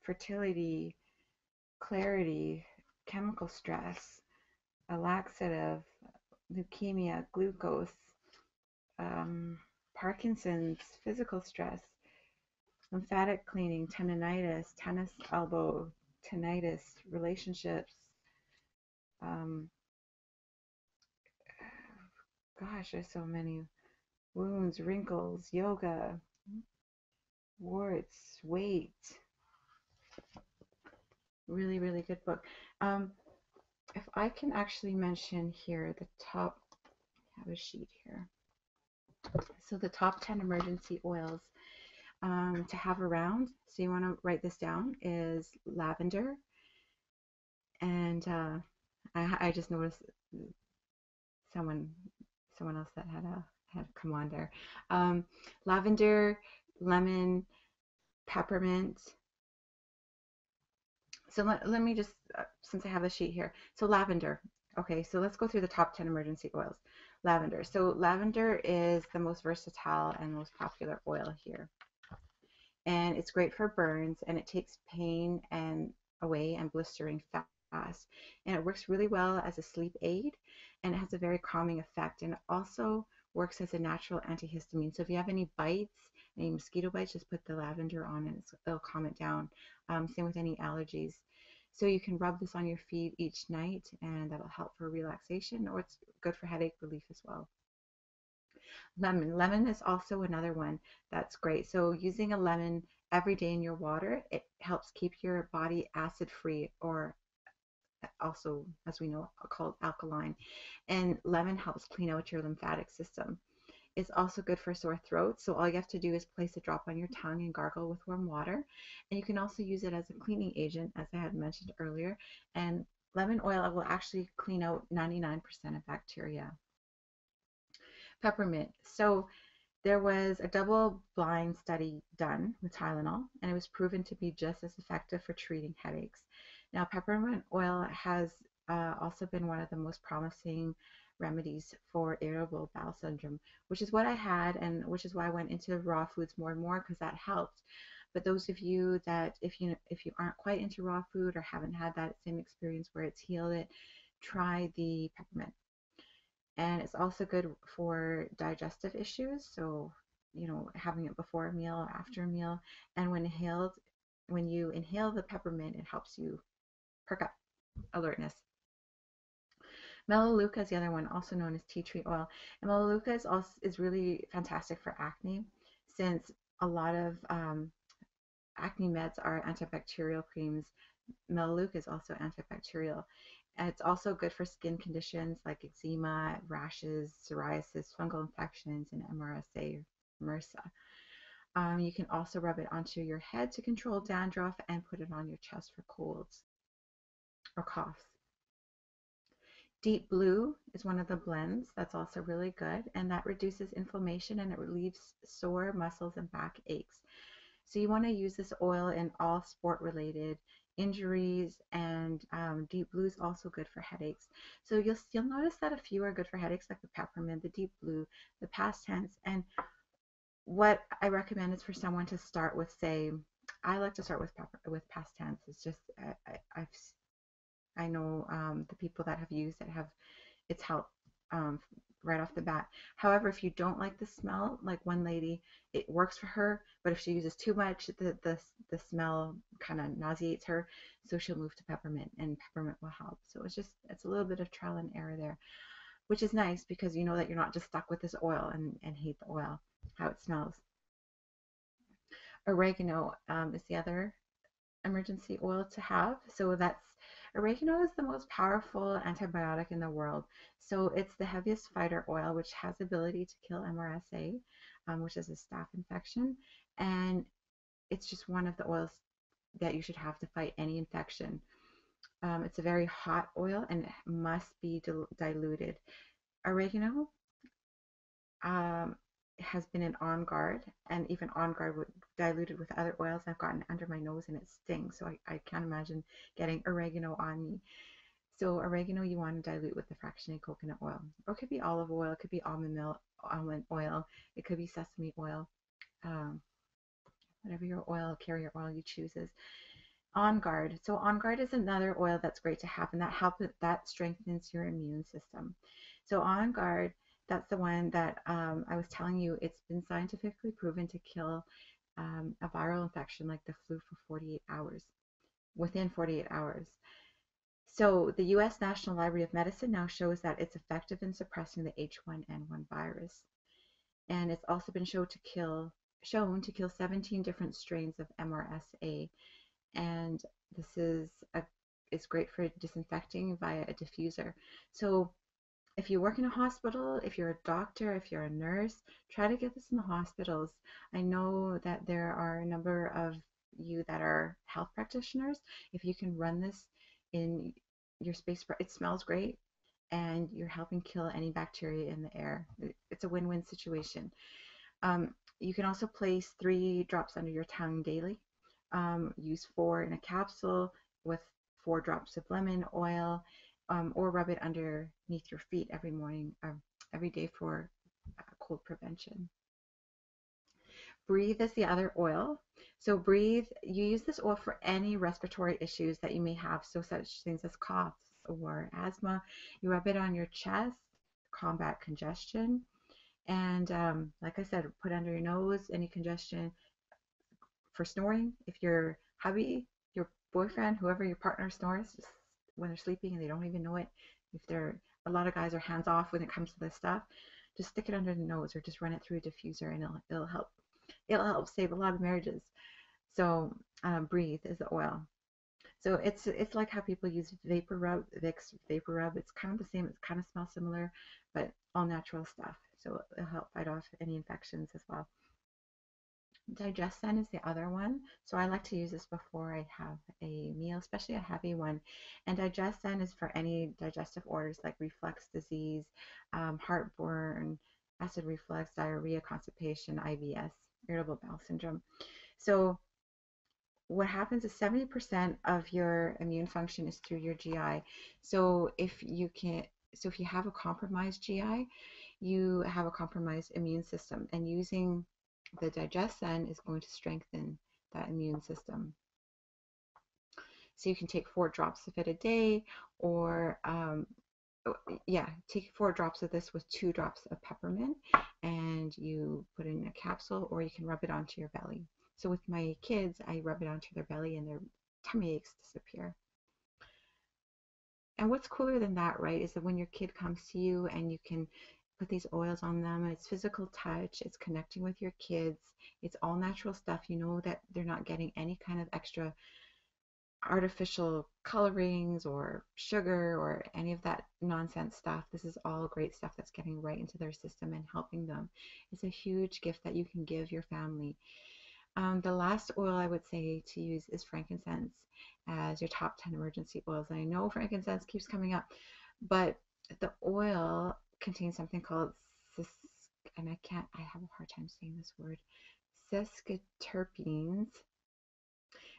fertility, clarity, chemical stress, a laxative, leukemia, glucose, Parkinson's, physical stress, lymphatic cleaning, tendinitis, tennis elbow, tinnitus, relationships. Um, Gosh, there's so many. Wounds, wrinkles, yoga, warts, weight. Really, really good book. If I can actually mention here the top, I have a sheet here. So the top 10 emergency oils to have around. So you want to write this down is lavender. And I just noticed someone else that had come on there. Lavender, lemon, peppermint. So let me just, since I have a sheet here. So lavender. Okay, so let's go through the top 10 emergency oils. Lavender. So lavender is the most versatile and most popular oil here. And it's great for burns, and it takes pain and away and blistering fast. And it works really well as a sleep aid, and it has a very calming effect, and it also works as a natural antihistamine. So if you have any bites, any mosquito bites, just put the lavender on and it'll calm it down. Same with any allergies. So you can rub this on your feet each night, and that'll help for relaxation, or it's good for headache relief as well. Lemon is also another one that's great. So using a lemon every day in your water, it helps keep your body acid free, or also, as we know, called alkaline. And lemon helps clean out your lymphatic system. It's also good for sore throat. So all you have to do is place a drop on your tongue and gargle with warm water. And you can also use it as a cleaning agent, as I had mentioned earlier. And lemon oil will actually clean out 99% of bacteria. Peppermint. So there was a double-blind study done with Tylenol, and it was proven to be just as effective for treating headaches. Now, peppermint oil has also been one of the most promising remedies for irritable bowel syndrome, which is what I had, and which is why I went into raw foods more and more, because that helped. But those of you that, if you aren't quite into raw food or haven't had that same experience where it's healed it, try the peppermint. And it's also good for digestive issues. So, having it before a meal or after a meal. And when you inhale the peppermint, it helps you perk up, alertness. Melaleuca is the other one, also known as tea tree oil. And melaleuca is really fantastic for acne, since a lot of acne meds are antibacterial creams. Melaleuca is also antibacterial. And it's also good for skin conditions like eczema, rashes, psoriasis, fungal infections, and MRSA, MRSA. You can also rub it onto your head to control dandruff and put it on your chest for colds or coughs. Deep Blue is one of the blends that's also really good, and that reduces inflammation and it relieves sore muscles and back aches. So you want to use this oil in all sport related injuries, and Deep Blue is also good for headaches. So you'll notice that a few are good for headaches, like the peppermint, the Deep Blue, the past tense. And what I recommend is for someone to start with, say, I like to start with past tense. It's just I know the people that have used it have it's helped right off the bat. However, if you don't like the smell, like one lady, it works for her, but if she uses too much, the smell kind of nauseates her, so she'll move to peppermint, and peppermint will help. So it's a little bit of trial and error there, which is nice because you know that you're not just stuck with this oil and hate the oil, how it smells. Oregano is the other emergency oil to have. So that's oregano is the most powerful antibiotic in the world. So it's the heaviest fighter oil, which has the ability to kill MRSA, which is a staph infection, and it's just one of the oils that you should have to fight any infection. It's a very hot oil and it must be diluted. Oregano has been an On Guard, and even On Guard would diluted with other oils I've gotten under my nose and it stings. So I can't imagine getting oregano on me. So oregano you want to dilute with the fractionated coconut oil, or it could be olive oil, it could be almond oil, it could be sesame oil, um, whatever your oil carrier oil you choose is. On Guard. So On Guard is another oil that's great to have, and that strengthens your immune system. So On Guard, that's the one that I was telling you. It's been scientifically proven to kill a viral infection like the flu for 48 hours, within 48 hours. So the U.S. National Library of Medicine now shows that it's effective in suppressing the H1N1 virus, and it's also been shown to kill 17 different strains of MRSA, and this is it's great for disinfecting via a diffuser. So if you work in a hospital, if you're a doctor, if you're a nurse, try to get this in the hospitals. I know that there are a number of you that are health practitioners. If you can run this in your space, it smells great and you're helping kill any bacteria in the air. It's a win-win situation. You can also place 3 drops under your tongue daily. Use 4 in a capsule with 4 drops of lemon oil, or rub it underneath your feet every morning, every day for cold prevention. Breathe is the other oil. So Breathe, you use this oil for any respiratory issues that you may have, so such things as coughs or asthma. You rub it on your chest, combat congestion, and like I said, put under your nose any congestion. For snoring, if your hubby, your boyfriend, whoever your partner snores just when they're sleeping and they don't even know it, if they're a lot of guys are hands off when it comes to this stuff, just stick it under the nose or just run it through a diffuser and it'll help. It'll help save a lot of marriages. So Breathe is the oil. So it's like how people use Vapor Rub, Vicks Vapor Rub. It's kind of the same. It kind of smells similar, but all natural stuff. So it'll help fight off any infections as well. Digestin is the other one. So I like to use this before I have a meal, especially a heavy one. And Digestin is for any digestive orders like reflux disease, heartburn, acid reflux, diarrhea, constipation, IBS, irritable bowel syndrome. So what happens is 70% of your immune function is through your GI. So if you have a compromised GI, you have a compromised immune system, and using the Digestin is going to strengthen that immune system. So you can take 4 drops of it a day, or take 4 drops of this with 2 drops of peppermint, and you put it in a capsule, or you can rub it onto your belly. So with my kids, I rub it onto their belly and their tummy aches disappear. And what's cooler than that, right, is that when your kid comes to you and you can put these oils on them, it's physical touch, it's connecting with your kids, it's all natural stuff. You know that they're not getting any kind of extra artificial colorings or sugar or any of that nonsense stuff. This is all great stuff that's getting right into their system and helping them. It's a huge gift that you can give your family. The last oil I would say to use is frankincense as your top 10 emergency oils. And I know frankincense keeps coming up, but the oil contains something called and I have a hard time saying this word, sesquiterpenes,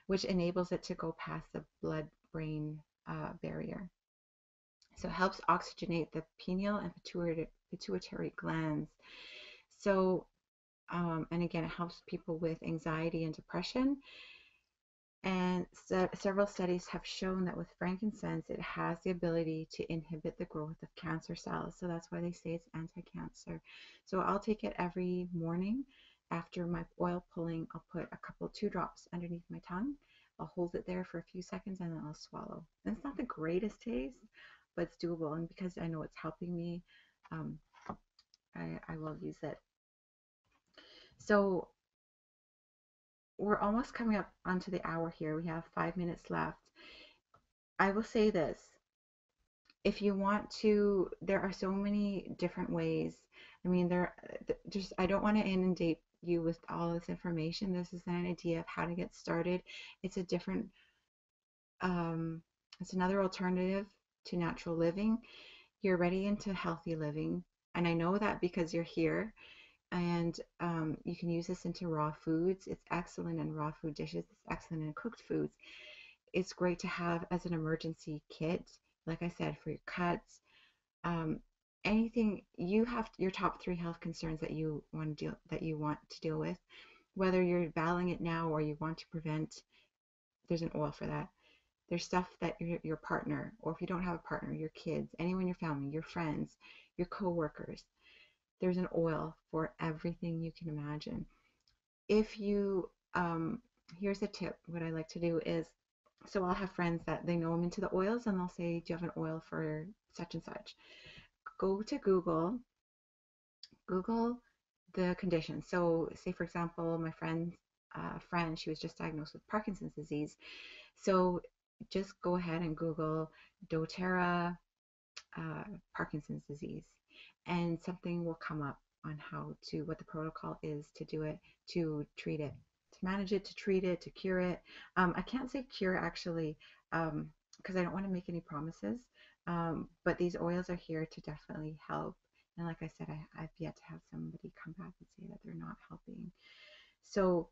which enables it to go past the blood-brain barrier. So it helps oxygenate the pineal and pituitary glands. So, and again, it helps people with anxiety and depression. And several studies have shown that with frankincense, it has the ability to inhibit the growth of cancer cells. So that's why they say it's anti-cancer. So I'll take it every morning after my oil pulling. I'll put two drops underneath my tongue. I'll hold it there for a few seconds and then I'll swallow. And it's not the greatest taste, but it's doable. And because I know it's helping me, I will use it. So we're almost coming up onto the hour here. We have 5 minutes left. I will say this. If you want to, there are so many different ways. I mean, I don't want to inundate you with all this information. This is an idea of how to get started. It's a different, it's another alternative to natural living. You're already into healthy living. And I know that because you're here. And you can use this into raw foods. It's excellent in raw food dishes. It's excellent in cooked foods. It's great to have as an emergency kit, like I said, for your cuts. Anything you have, your top 3 health concerns that you want to deal with, whether you're battling it now or you want to prevent. There's an oil for that. There's stuff that your partner, or if you don't have a partner, your kids, anyone in your family, your friends, your co-workers. There's an oil for everything you can imagine. If you, here's a tip. What I like to do is, so I'll have friends that they know I'm into the oils and they'll say, do you have an oil for such and such? Go to Google the condition. So say for example, my friend, she was just diagnosed with Parkinson's disease. So just go ahead and Google doTERRA Parkinson's disease, and something will come up on what the protocol is to do it, to treat it, to manage it, to treat it, to cure it. I can't say cure actually, because I don't want to make any promises, but these oils are here to definitely help. And like I said, I've yet to have somebody come back and say that they're not helping. So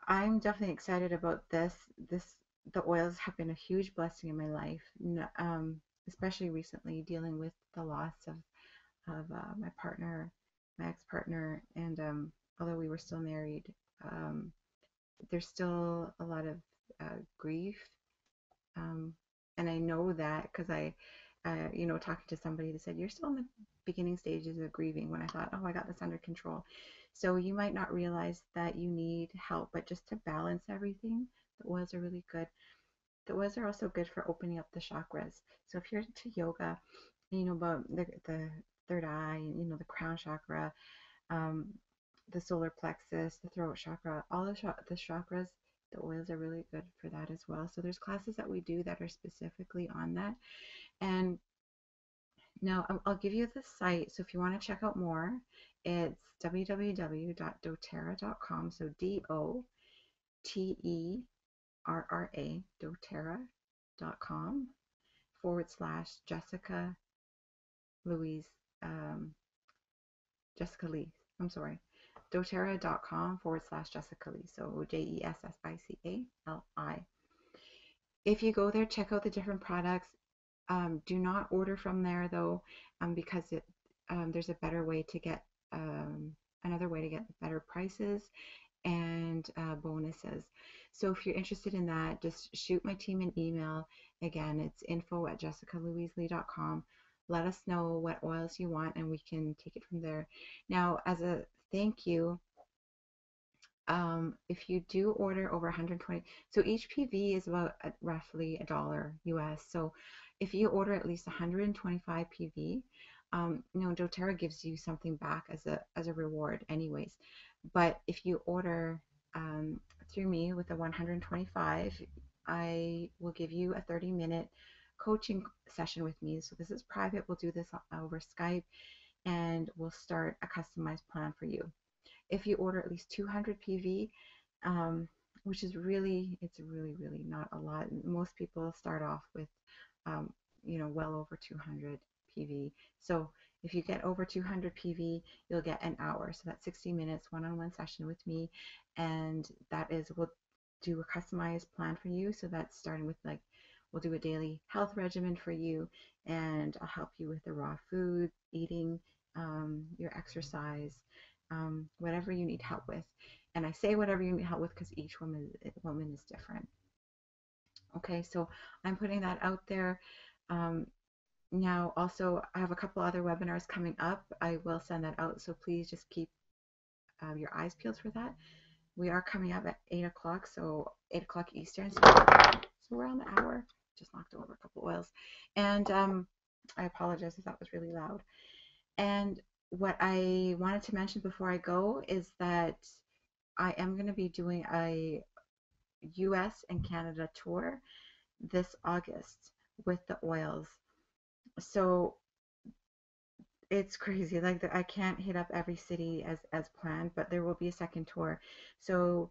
I'm definitely excited about this. The oils have been a huge blessing in my life, especially recently dealing with the loss of my partner, my ex-partner, and although we were still married, there's still a lot of grief, and I know that because talking to somebody that said you're still in the beginning stages of grieving, when I thought, oh, I got this under control. So you might not realize that you need help, but just to balance everything, the oils are really good. The oils are also good for opening up the chakras. So if you're into yoga, about the third eye, the crown chakra, the solar plexus, the throat chakra, all the chakras, the oils are really good for that as well. So there's classes that we do that are specifically on that. And now I'll give you the site. So if you want to check out more, it's www.doterra.com. So DOTERRA, doterra.com /Jessica Louise, Jessica Lee. I'm sorry. doTERRA.com /Jessica Lee. So JESSICALI. If you go there, check out the different products. Do not order from there though, because there's a better way to get another way to get better prices and bonuses. So if you're interested in that, just shoot my team an email. Again, it's info@jessicalouiselee.com. Let us know what oils you want and we can take it from there. Now, as a thank you, if you do order over 120, so each PV is about roughly $1 US. So if you order at least 125 PV, doTERRA gives you something back as a reward anyways. But if you order through me with the 125, I will give you a 30-minute coaching session with me. So this is private. We'll do this over Skype, and we'll start a customized plan for you. If you order at least 200 PV, which is really, it's really not a lot. Most people start off with, um, well over 200 PV. So if you get over 200 PV, you'll get an hour. So that's 60 minutes one-on-one session with me. And that is, we'll do a customized plan for you. So that's starting with like, we'll do a daily health regimen for you, and I'll help you with the raw food, eating, your exercise, whatever you need help with. And I say whatever you need help with because each woman is different. Okay, so I'm putting that out there. Now, also, I have a couple other webinars coming up. I will send that out, so please just keep your eyes peeled for that. We are coming up at 8 o'clock, so 8 o'clock Eastern. So we're on the hour. Just knocked over a couple oils. And I apologize if that was really loud. And what I wanted to mention before I go is that I am going to be doing a US and Canada tour this August with the oils. So it's crazy. Like I can't hit up every city as planned, but there will be a second tour. So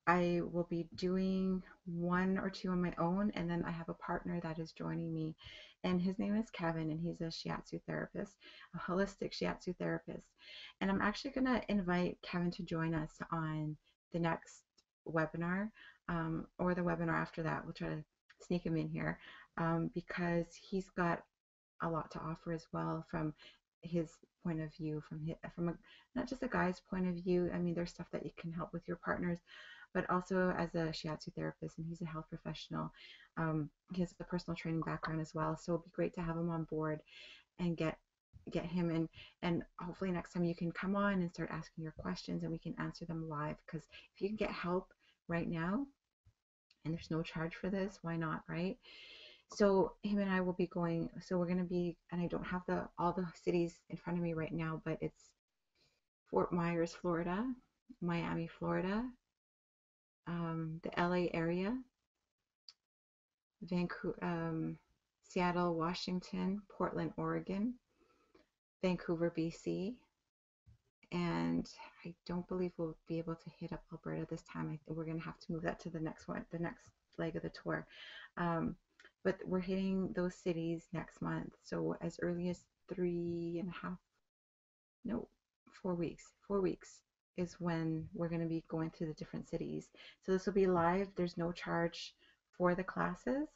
I will be doing one or two on my own, and then I have a partner that is joining me, and his name is Kevin, and he's a shiatsu therapist, a holistic shiatsu therapist. And I'm actually going to invite Kevin to join us on the next webinar, or the webinar after that. We'll try to sneak him in here, because he's got a lot to offer as well from his point of view, from not just a guy's point of view. I mean, there's stuff that you can help with your partners, but also as a shiatsu therapist, and he's a health professional. He has a personal training background as well, so it'd be great to have him on board and get him in. And hopefully next time you can come on and start asking your questions, and we can answer them live, because if you can get help right now and there's no charge for this, why not, right? So him and I will be going. So we're going to be, and I don't have all the cities in front of me right now, but it's Fort Myers, Florida, Miami, Florida, the LA area, Vancouver, Seattle, Washington, Portland, Oregon, Vancouver, BC, and I don't believe we'll be able to hit up Alberta this time. I think we're going to have to move that to the next one, the next leg of the tour. But we're hitting those cities next month. So as early as 4 weeks. 4 weeks is when we're going to be going through the different cities. So this will be live. There's no charge for the classes.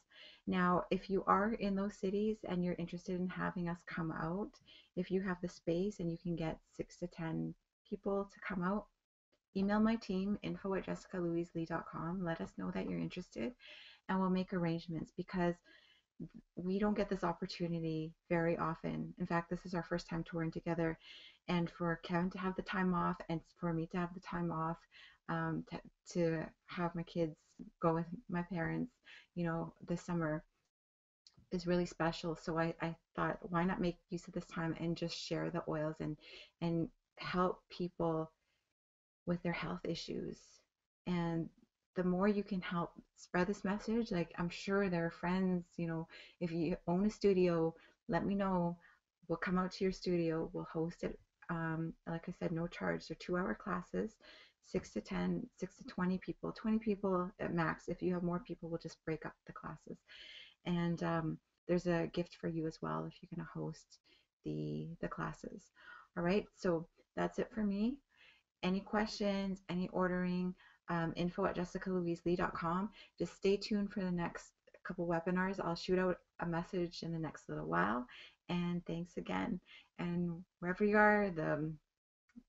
Now, if you are in those cities and you're interested in having us come out, if you have the space and you can get 6 to 10 people to come out, email my team, info@jessicalouislee.com. Let us know that you're interested, and we'll make arrangements, because we don't get this opportunity very often. In fact, this is our first time touring together, and for Kevin to have the time off and for me to have the time off, to have my kids go with my parents, this summer is really special. So I thought, why not make use of this time and just share the oils and help people with their health issues. And the more you can help spread this message, like I'm sure there are friends, if you own a studio, let me know. We'll come out to your studio, we'll host it. Like I said, no charge. They're 2-hour classes, 6 to 10, 6 to 20 people, 20 people at max. If you have more people, we'll just break up the classes. And there's a gift for you as well if you're going to host the classes. All right, so that's it for me. Any questions, any ordering, info@jessicalouislee.com. Just stay tuned for the next couple webinars. I'll shoot out a message in the next little while. And thanks again. And wherever you are, the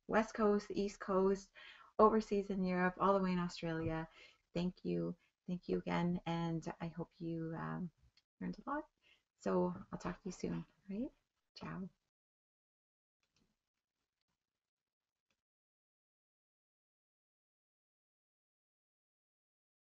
West Coast, the East Coast, overseas in Europe, all the way in Australia, thank you. Thank you again. And I hope you learned a lot. So I'll talk to you soon. All right? Ciao.